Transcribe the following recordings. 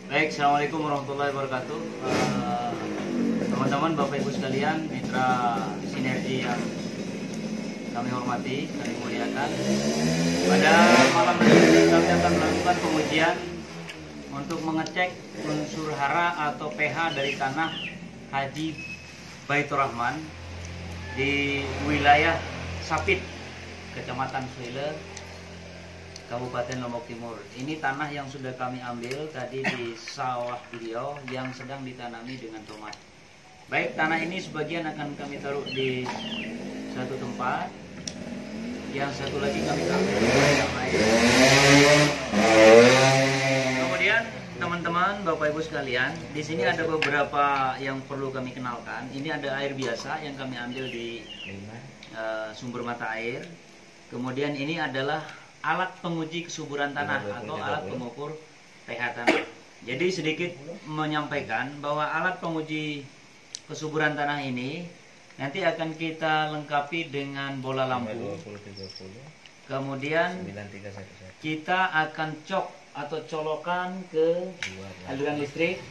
Baik, assalamualaikum warahmatullahi wabarakatuh. Teman-teman, Bapak Ibu sekalian, mitra sinergi yang kami hormati, kami muliakan. Pada malam hari ini kami akan melakukan pengujian untuk mengecek unsur hara atau pH dari tanah Haji Baitur Rahman di wilayah Sapit, Kecamatan Suile, Kabupaten Lombok Timur. Ini tanah yang sudah kami ambil tadi di sawah beliau yang sedang ditanami dengan tomat. Baik, tanah ini sebagian akan kami taruh di satu tempat, yang satu lagi kami taruh di dalam air. Kemudian teman-teman, Bapak Ibu sekalian, di sini ada beberapa yang perlu kami kenalkan. Ini ada air biasa yang kami ambil di sumber mata air. Kemudian ini adalah alat penguji kesuburan tanah atau alat pengukur pH tanah. Jadi sedikit menyampaikan bahwa alat penguji kesuburan tanah ini nanti akan kita lengkapi dengan bola lampu. Kemudian kita akan cok atau colokan ke aliran listrik.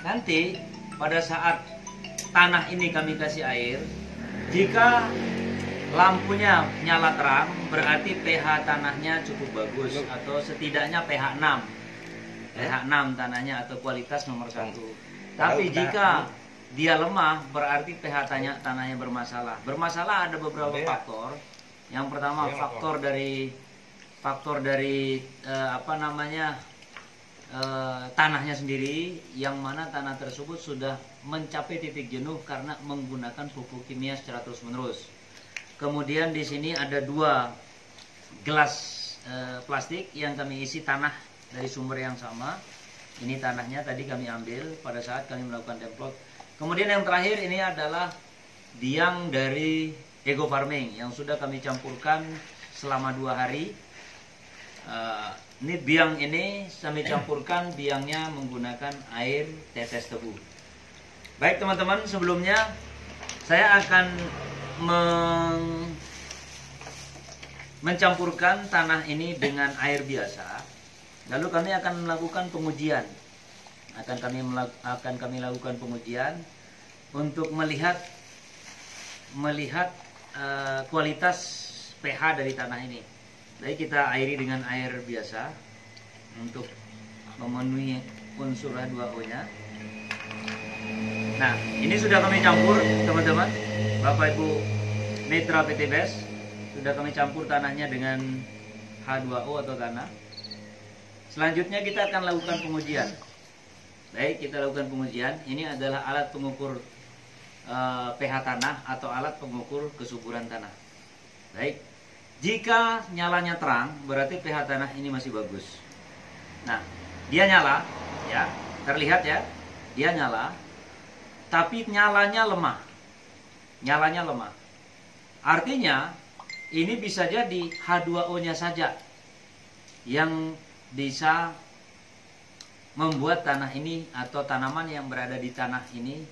Nanti pada saat tanah ini kami kasih air, jika lampunya nyala terang, berarti pH tanahnya cukup bagus atau setidaknya pH 6. pH 6 tanahnya atau kualitas nomor 1. Tapi jika dia lemah, berarti pH tanahnya bermasalah. Bermasalah ada beberapa faktor. Yang pertama faktor dari tanahnya sendiri, yang mana tanah tersebut sudah mencapai titik jenuh karena menggunakan pupuk kimia secara terus-menerus. Kemudian di sini ada 2 gelas plastik yang kami isi tanah dari sumber yang sama. Ini tanahnya tadi kami ambil pada saat kami melakukan templot. Kemudian yang terakhir ini adalah biang dari Ego Farming yang sudah kami campurkan selama 2 hari. Ini biang ini kami campurkan biangnya menggunakan air tetes tebu. Baik teman-teman, sebelumnya saya akan mencampurkan tanah ini dengan air biasa. Lalu kami akan melakukan pengujian. Akan kami lakukan pengujian untuk melihat kualitas pH dari tanah ini. Jadi kita airi dengan air biasa untuk memenuhi unsur H2O-nya. Nah, ini sudah kami campur, teman-teman, Bapak Ibu mitra PT BES. Sudah kami campur tanahnya dengan H2O atau tanah. Selanjutnya kita akan lakukan pengujian. Baik, kita lakukan pengujian. Ini adalah alat pengukur pH tanah atau alat pengukur kesuburan tanah. Baik, jika nyalanya terang, berarti pH tanah ini masih bagus. Nah, dia nyala, ya, terlihat ya, dia nyala, tapi nyalanya lemah. Nyalanya lemah. Artinya, ini bisa jadi H2O-nya saja yang bisa membuat tanah ini atau tanaman yang berada di tanah ini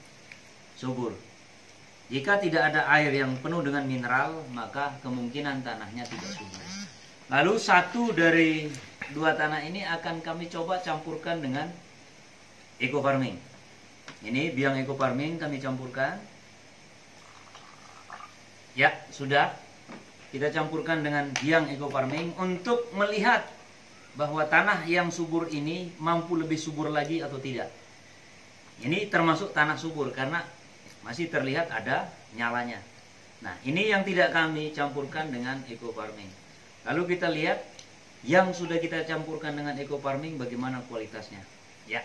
subur. Jika tidak ada air yang penuh dengan mineral, maka kemungkinan tanahnya tidak subur. Lalu satu dari 2 tanah ini akan kami coba campurkan dengan Eco Farming. Ini biang Eco Farming kami campurkan. Ya, sudah. Kita campurkan dengan biang Eco Farming untuk melihat bahwa tanah yang subur ini mampu lebih subur lagi atau tidak. Ini termasuk tanah subur karena masih terlihat ada nyalanya. Nah, ini yang tidak kami campurkan dengan Eco Farming. Lalu kita lihat yang sudah kita campurkan dengan Eco Farming bagaimana kualitasnya. Ya,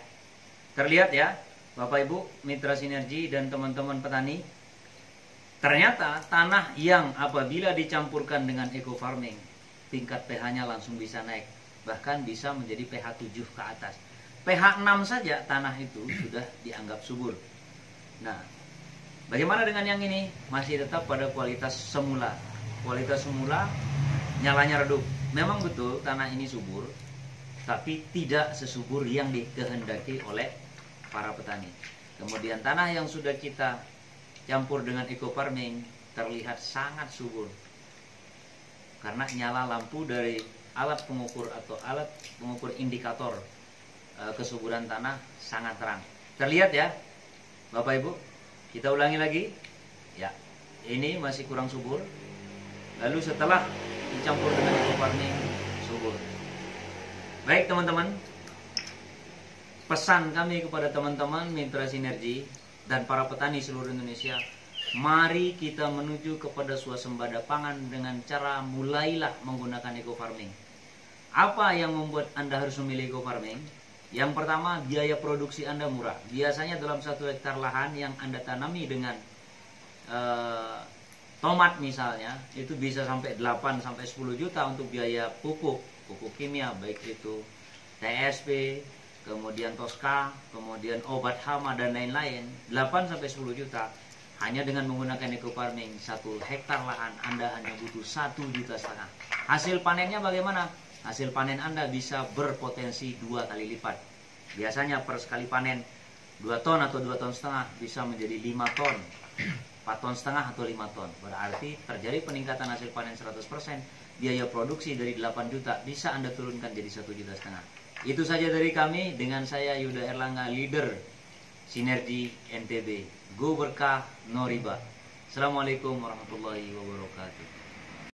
terlihat ya, Bapak Ibu mitra sinergi dan teman-teman petani. Ternyata tanah yang apabila dicampurkan dengan Eco Farming, tingkat pH-nya langsung bisa naik. Bahkan bisa menjadi pH 7 ke atas. pH 6 saja tanah itu sudah dianggap subur. Nah, bagaimana dengan yang ini? Masih tetap pada kualitas semula. Kualitas semula, nyalanya redup. Memang betul tanah ini subur, tapi tidak sesubur yang dikehendaki oleh para petani. Kemudian tanah yang sudah kita campur dengan Eco Farming terlihat sangat subur karena nyala lampu dari alat pengukur atau alat pengukur indikator kesuburan tanah sangat terang. Terlihat ya Bapak Ibu. Kita ulangi lagi. Ya, ini masih kurang subur. Lalu setelah dicampur dengan eco farming, subur. Baik teman-teman, pesan kami kepada teman-teman mitra sinergi dan para petani seluruh Indonesia, mari kita menuju kepada swasembada pangan dengan cara mulailah menggunakan eco farming. Apa yang membuat Anda harus memilih eco farming? Yang pertama, biaya produksi Anda murah. Biasanya dalam 1 hektar lahan yang Anda tanami dengan tomat misalnya, itu bisa sampai 8 sampai 10 juta untuk biaya pupuk kimia, baik itu TSP, kemudian Tosca, kemudian obat hama dan lain-lain, 8 sampai 10 juta. Hanya dengan menggunakan eco farming, 1 hektar lahan Anda hanya butuh 1,5 juta. Hasil panennya bagaimana? Hasil panen Anda bisa berpotensi 2 kali lipat. Biasanya per sekali panen 2 ton atau 2,5 ton bisa menjadi 5 ton, 4,5 ton atau 5 ton. Berarti terjadi peningkatan hasil panen 100%. Biaya produksi dari 8 juta bisa Anda turunkan jadi 1,5 juta. Itu saja dari kami, dengan saya Yuda Erlangga, leader Sinergi NTB. Go berkah, no riba. Assalamualaikum warahmatullahi wabarakatuh.